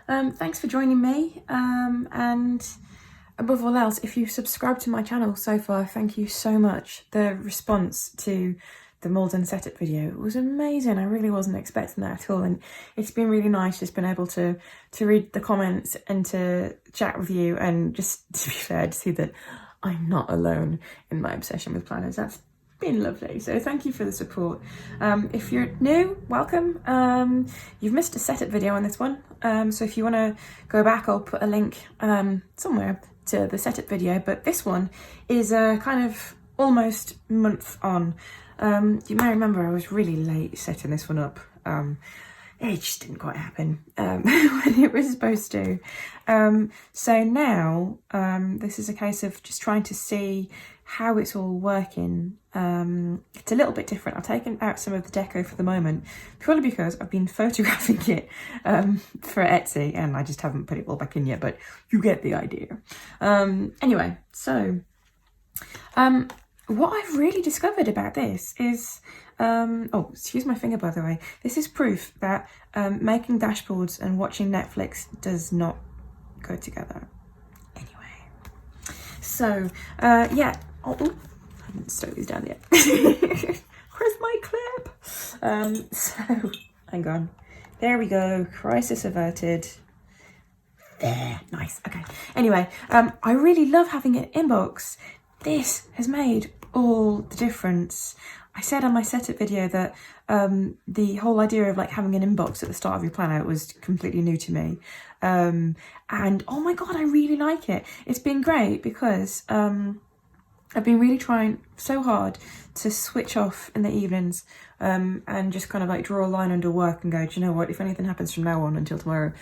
Thanks for joining me, and above all else, if you've subscribed to my channel so far, thank you so much. The response to the Malden setup video was amazing. I really wasn't expecting that at all, and it's been really nice just being able to read the comments and to chat with you, and just to be fair, to see that I'm not alone in my obsession with planners. That's been lovely, so thank you for the support. If you're new, welcome. You've missed a setup video on this one, so if you want to go back, I'll put a link somewhere to the setup video, but this one is a kind of almost month on. You may remember I was really late setting this one up. It just didn't quite happen when it was supposed to. So now this is a case of just trying to see how it's all working. It's a little bit different. I've taken out some of the deco for the moment, purely because I've been photographing it for Etsy, and I just haven't put it all back in yet, but you get the idea. Anyway, so what I've really discovered about this is, oh, excuse my finger by the way, this is proof that making dashboards and watching Netflix does not go together. Anyway, so yeah, oh, I haven't stuck these down yet. Where's my clip? So hang on, there we go, crisis averted. There, nice, okay. Anyway, I really love having an inbox. This has made all the difference. I said on my setup video that the whole idea of like having an inbox at the start of your planner was completely new to me. And oh my God, I really like it. It's been great because I've been really trying so hard to switch off in the evenings and just kind of like draw a line under work and go, do you know what, if anything happens from now on until tomorrow,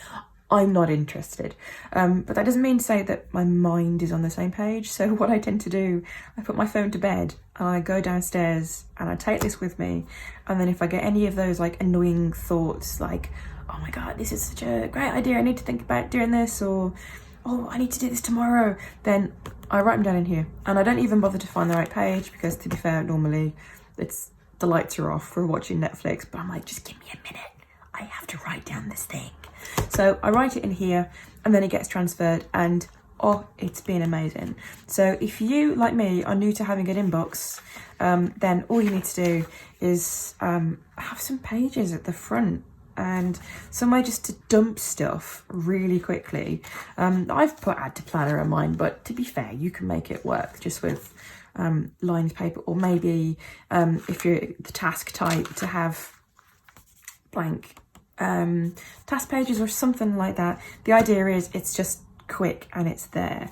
I'm not interested. But that doesn't mean to say that my mind is on the same page. So what I tend to do, I put my phone to bed and I go downstairs and I take this with me. And then if I get any of those like annoying thoughts like, oh my God, this is such a great idea, I need to think about doing this, or oh, I need to do this tomorrow, then I write them down in here. And I don't even bother to find the right page because, to be fair, normally it's the lights are off, we're watching Netflix, but I'm like, just give me a minute. I have to write down this thing. So I write it in here and then it gets transferred, and oh, it's been amazing. So if you, like me, are new to having an inbox, then all you need to do is have some pages at the front and somewhere just to dump stuff really quickly. I've put add to planner on mine, but to be fair, you can make it work just with lined paper, or maybe if you're the task type, to have blank task pages or something like that. The idea is it's just quick and it's there.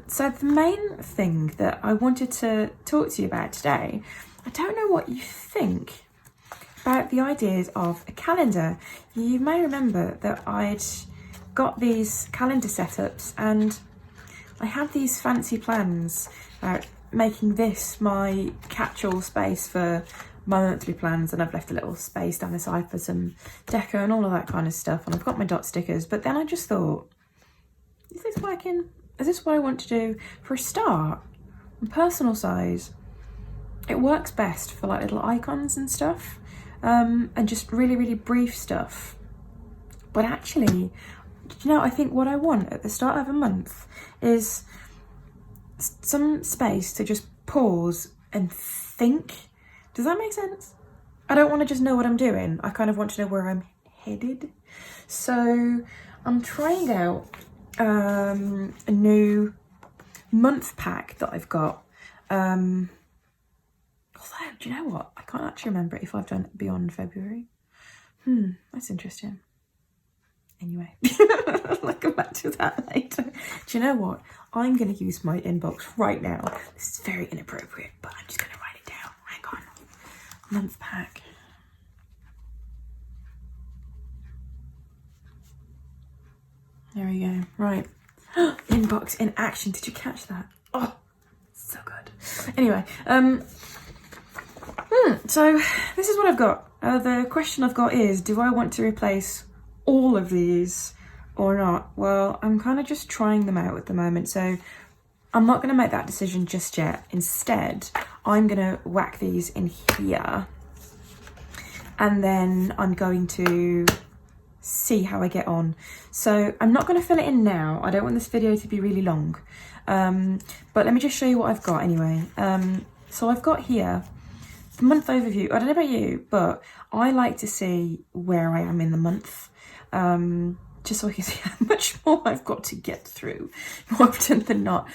So the main thing that I wanted to talk to you about today, I don't know what you think about the ideas of a calendar. You may remember that I'd got these calendar setups and I have these fancy plans about making this my catch-all space for my monthly plans, and I've left a little space down the side for some deco and all of that kind of stuff, and I've got my dot stickers. But then I just thought, is this working? Is this what I want to do? For a start, in personal size, it works best for like little icons and stuff, and just really, really brief stuff. But actually, you know, I think what I want at the start of a month is some space to just pause and think. Does that make sense? I don't want to just know what I'm doing. I kind of want to know where I'm headed. So I'm trying out a new month pack that I've got. Although, do you know what? I can't actually remember if I've done it beyond February. That's interesting. Anyway, I'll come back to that later. Do you know what? I'm going to use my inbox right now. This is very inappropriate, but I'm just going to write it down. Hang on. Month pack. There we go. Right. Inbox in action. Did you catch that? Oh, so good. Anyway, so this is what I've got. The question I've got is, do I want to replace all of these or not? Well, I'm kind of just trying them out at the moment, so I'm not going to make that decision just yet. Instead, I'm going to whack these in here, and then I'm going to see how I get on. So I'm not going to fill it in now. I don't want this video to be really long. But let me just show you what I've got anyway. So I've got here the month overview. I don't know about you, but I like to see where I am in the month. Just so I can see how much more I've got to get through, more often than not.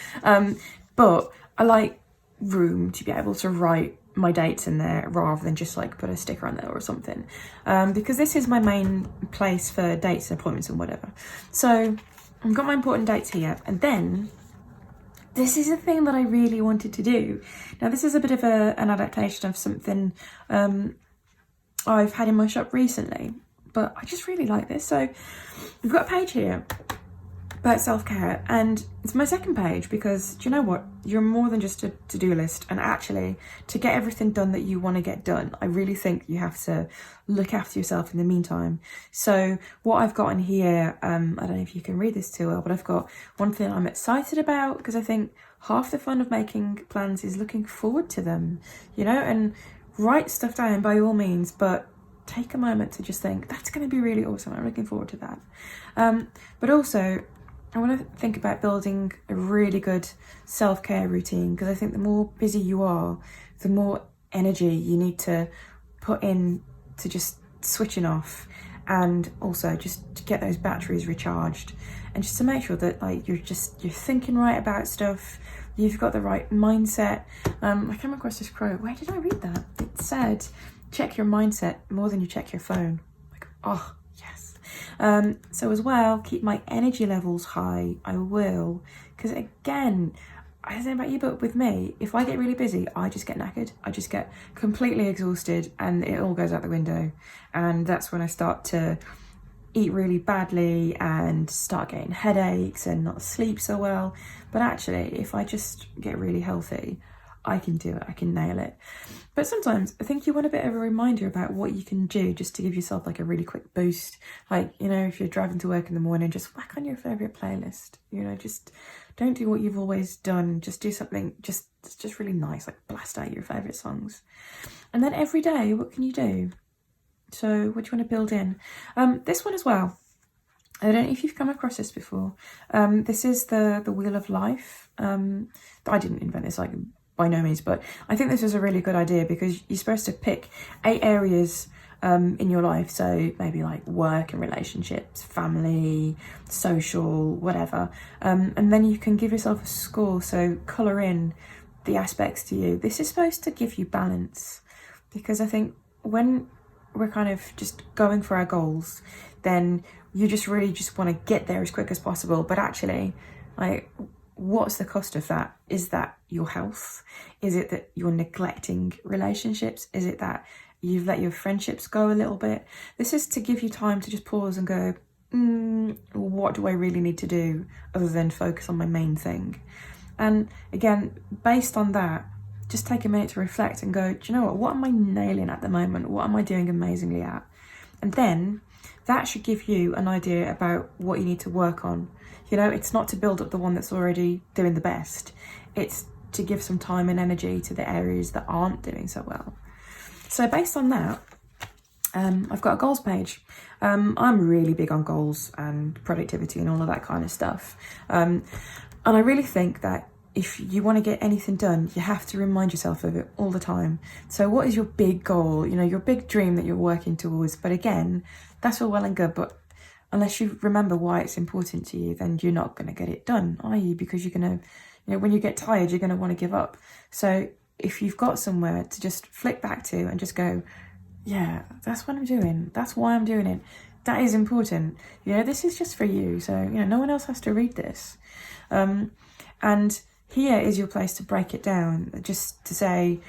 But I like room to be able to write my dates in there rather than just like put a sticker on there or something, because this is my main place for dates and appointments and whatever. So I've got my important dates here, and then this is a thing that I really wanted to do. Now this is a bit of an adaptation of something I've had in my shop recently, but I just really like this. So we've got a page here about self-care, and it's my second page because, do you know what, you're more than just a to-do list, and actually to get everything done that you want to get done, I really think you have to look after yourself in the meantime. So what I've got in here, I don't know if you can read this too well, but I've got one thing I'm excited about, because I think half the fun of making plans is looking forward to them, you know, and write stuff down by all means, but take a moment to just think, that's going to be really awesome, I'm looking forward to that. But also, I want to think about building a really good self-care routine, because I think the more busy you are, the more energy you need to put in to just switching off, and also just to get those batteries recharged, and just to make sure that like you're thinking right about stuff, you've got the right mindset. I came across this quote, where did I read that? It said, check your mindset more than you check your phone. Like, oh yes. So as well, keep my energy levels high. I will, because again, I don't know about you, but with me, if I get really busy, I just get knackered. I just get completely exhausted, and it all goes out the window. And that's when I start to eat really badly and start getting headaches and not sleep so well. But actually, if I just get really healthy, I can do it, I can nail it. But sometimes I think you want a bit of a reminder about what you can do just to give yourself like a really quick boost. Like, you know, if you're driving to work in the morning, just whack on your favourite playlist. You know, just don't do what you've always done. Just do something just really nice, like blast out your favourite songs. And then every day, what can you do? So what do you want to build in? This one as well. I don't know if you've come across this before. This is the Wheel of Life. I didn't invent this, like, by no means, but I think this is a really good idea, because you're supposed to pick 8 areas in your life. So maybe like work and relationships, family, social, whatever. And then you can give yourself a score. So colour in the aspects to you. This is supposed to give you balance, because I think when we're kind of just going for our goals, then you just really just want to get there as quick as possible. But actually, like, what's the cost of that? Is that your health? Is it that you're neglecting relationships? Is it that you've let your friendships go a little bit? This is to give you time to just pause and go, what do I really need to do other than focus on my main thing? And again, based on that, just take a minute to reflect and go, do you know what am I nailing at the moment? What am I doing amazingly at? And then that should give you an idea about what you need to work on. You know, it's not to build up the one that's already doing the best. It's to give some time and energy to the areas that aren't doing so well. So based on that, I've got a goals page. I'm really big on goals and productivity and all of that kind of stuff. And I really think that if you want to get anything done, you have to remind yourself of it all the time. So what is your big goal? You know, your big dream that you're working towards. But again, that's all well and good, but unless you remember why it's important to you, then you're not going to get it done, are you? Because you're going to, you know, when you get tired, you're going to want to give up. So if you've got somewhere to just flick back to and just go, yeah, that's what I'm doing. That's why I'm doing it. That is important. You know, this is just for you. So, you know, no one else has to read this. And here is your place to break it down, just to say,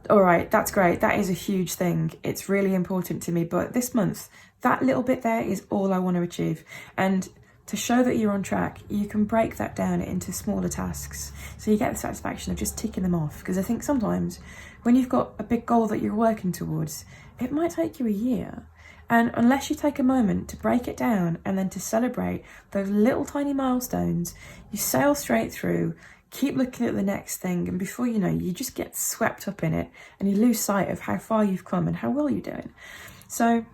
all right, that's great. That is a huge thing. It's really important to me. But this month, that little bit there is all I want to achieve. And to show that you're on track, you can break that down into smaller tasks. So you get the satisfaction of just ticking them off. Because I think sometimes when you've got a big goal that you're working towards, it might take you a year. And unless you take a moment to break it down and then to celebrate those little tiny milestones, you sail straight through, keep looking at the next thing, and before you know, you just get swept up in it and you lose sight of how far you've come and how well you're doing. So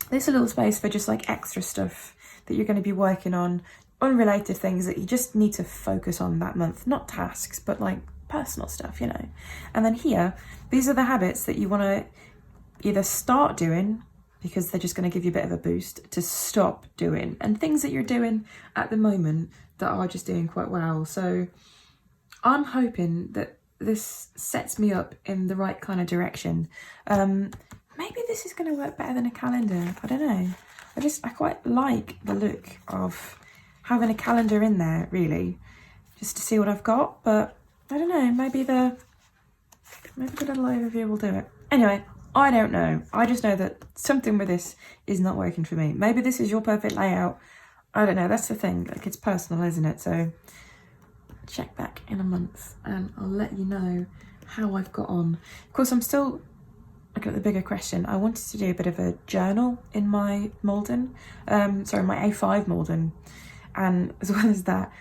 this a little space for just like extra stuff that you're going to be working on, unrelated things that you just need to focus on that month, not tasks, but like personal stuff, you know. And then here, these are the habits that you want to either start doing because they're just going to give you a bit of a boost, to stop doing, and things that you're doing at the moment that are just doing quite well. So I'm hoping that this sets me up in the right kind of direction. Maybe this is going to work better than a calendar. I don't know. I quite like the look of having a calendar in there, really, just to see what I've got. But I don't know, maybe the little overview will do it. Anyway, I don't know. I just know that something with this is not working for me. Maybe this is your perfect layout. I don't know. That's the thing. Like, it's personal, isn't it? So check back in a month and I'll let you know how I've got on. Of course, I'm still looking at the bigger question. I wanted to do a bit of a journal in my Malden, my A5 Malden. And as well as that,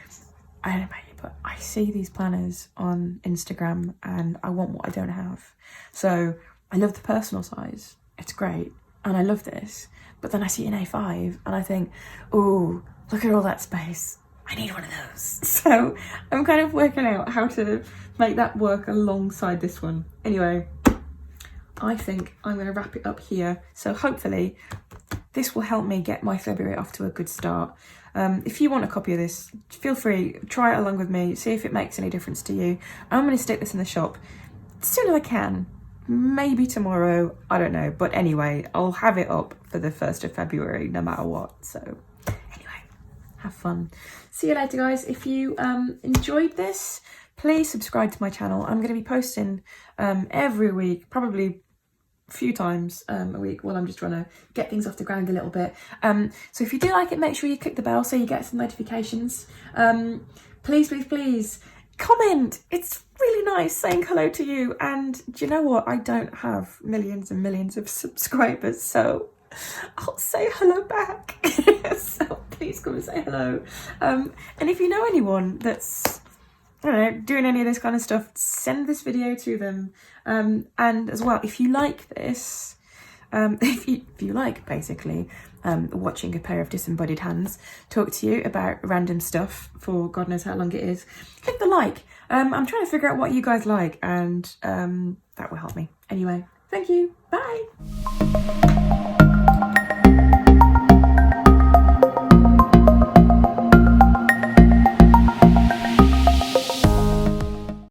I don't know about you, but I see these planners on Instagram and I want what I don't have. So I love the personal size. It's great. And I love this. But then I see an A5 and I think, oh, look at all that space. I need one of those. So I'm kind of working out how to make that work alongside this one. Anyway, I think I'm going to wrap it up here. So hopefully this will help me get my February off to a good start. If you want a copy of this, feel free, try it along with me, see if it makes any difference to you. I'm going to stick this in the shop as soon as I can. Maybe tomorrow, I don't know. But anyway, I'll have it up for the 1st of February, no matter what. So anyway, have fun. See you later, guys. If you enjoyed this, please subscribe to my channel. I'm going to be posting every week, probably a few times a week while I'm just trying to get things off the ground a little bit. So if you do like it, make sure you click the bell so you get some notifications. Please, please, please comment. It's really nice saying hello to you. And do you know what? I don't have millions and millions of subscribers, so I'll say hello back. So please come and say hello. And if you know anyone that's, I don't know, doing any of this kind of stuff, send this video to them. And as well, if you like this, if you like basically watching a pair of disembodied hands talk to you about random stuff for God knows how long it is, click the like. I'm trying to figure out what you guys like, and that will help me. Anyway, thank you. Bye.